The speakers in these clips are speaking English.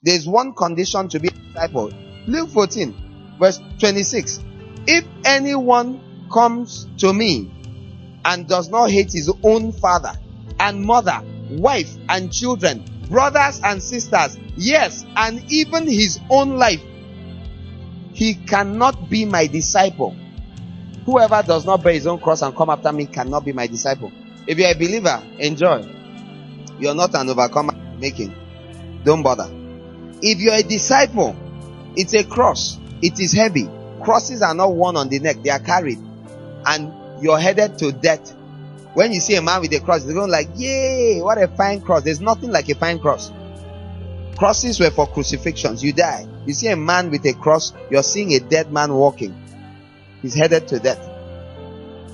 There's one condition to be a disciple. Luke 14, verse 26. If anyone comes to me and does not hate his own father and mother, wife and children, brothers and sisters, yes, and even his own life, he cannot be my disciple. Whoever does not bear his own cross and come after me cannot be my disciple. If you're a believer, enjoy. You're not an overcomer making. Don't bother. If you're a disciple, it's a cross. It is heavy. Crosses are not worn on the neck, they are carried. And you're headed to death. When you see a man with a cross, they're going like, yay, what a fine cross. There's nothing like a fine cross. Crosses were for crucifixions. You die. You see a man with a cross, you're seeing a dead man walking. He's headed to death.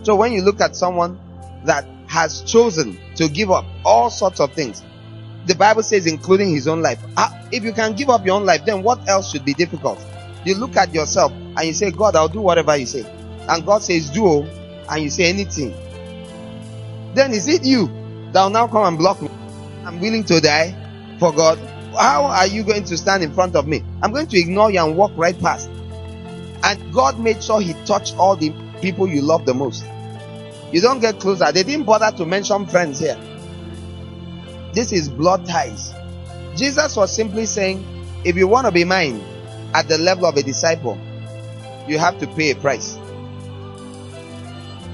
So when you look at someone that has chosen to give up all sorts of things, the Bible says including his own life. If you can give up your own life, then what else should be difficult? You look at yourself and you say, God, I'll do whatever you say. And God says, do, and you say anything. Then is it you that will now come and block me? I'm willing to die for God. How are you going to stand in front of me? I'm going to ignore you and walk right past. And God made sure he touched all the people you love the most. You don't get closer. They didn't bother to mention friends here. This is blood ties. Jesus was simply saying, if you want to be mine at the level of a disciple, you have to pay a price.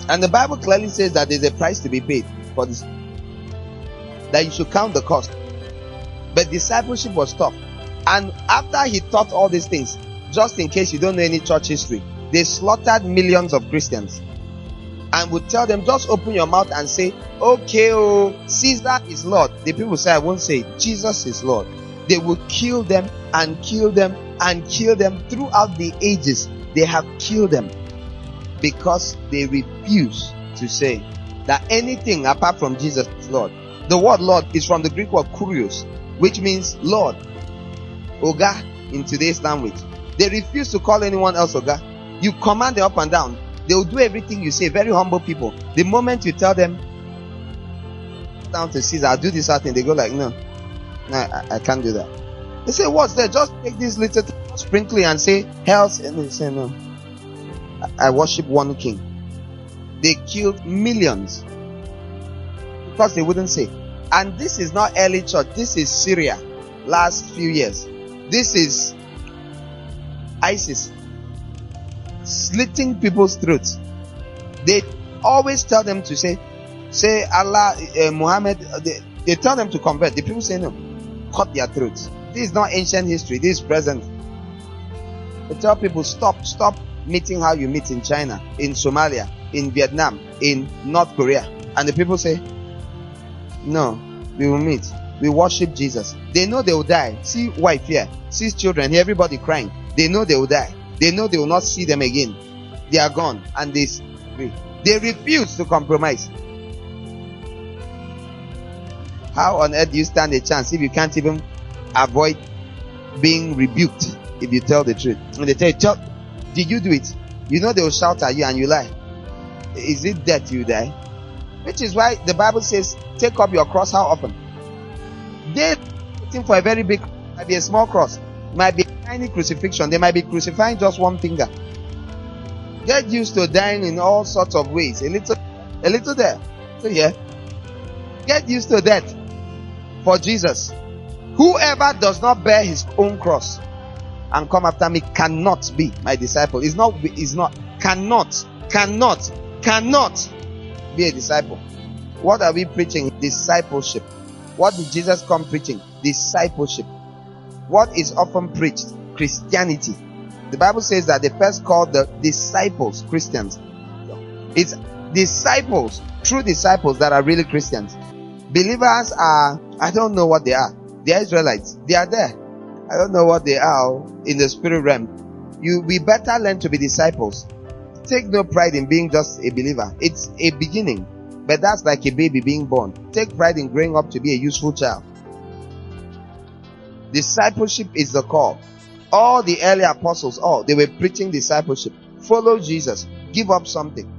And the Bible clearly says that there's a price to be paid for this, that you should count the cost. But discipleship was tough. And after he taught all these things, just in case you don't know any church history, they slaughtered millions of Christians and would tell them, just open your mouth and say, okay, oh, Caesar is Lord. The people say, I won't say it. Jesus is Lord. They would kill them and kill them and kill them. Throughout the ages, they have killed them because they refuse to say that anything apart from Jesus is Lord. The word Lord is from the Greek word kurios, which means Lord, Oga in today's language. They refuse to call anyone else Oga. You command them up and down. They will do everything you say. Very humble people. The moment you tell them down to Caesar, I'll do this thing, they go like, no, I can't do that. They say, what's there? Just take this little sprinkling and say health, and they say, no, I worship one king. They killed millions because they wouldn't say. And this is not early church. This is Syria last few years. This is ISIS slitting people's throats. They always tell them to say Allah, Muhammad. They tell them to convert. The people say no, cut their throats. This is not ancient history. This is present. They tell people stop meeting how you meet in China, in Somalia, in Vietnam, in North Korea. And the people say, no, we will meet. We worship Jesus. They know they will die. See wife here, see children here, everybody crying. They know they will die. They know they will not see them again. They are gone, and they refuse to compromise. How on earth do you stand a chance if you can't even avoid being rebuked if you tell the truth? And they tell you, did you do it? You know they will shout at you and you lie. Is it death you die? Which is why the Bible says, take up your cross how often? They're waiting for a very big, might be a small cross, might be a tiny crucifixion. They might be crucifying just one finger. Get used to dying in all sorts of ways. A little there. So yeah. Get used to death for Jesus. Whoever does not bear his own cross and come after me cannot be my disciple. Cannot be a disciple. What are we preaching? Discipleship. What did Jesus come preaching? Discipleship. What is often preached? Christianity. The Bible says that they first called the disciples Christians. It's disciples, true disciples, that are really Christians. Believers are, I don't know what they are. They are Israelites. They are there. I don't know what they are in the spirit realm. We better learn to be disciples. Take no pride in being just a believer. It's a beginning, but that's like a baby being born. Take pride in growing up to be a useful child. Discipleship is the call. All the early apostles, they were preaching discipleship. Follow Jesus. Give up something.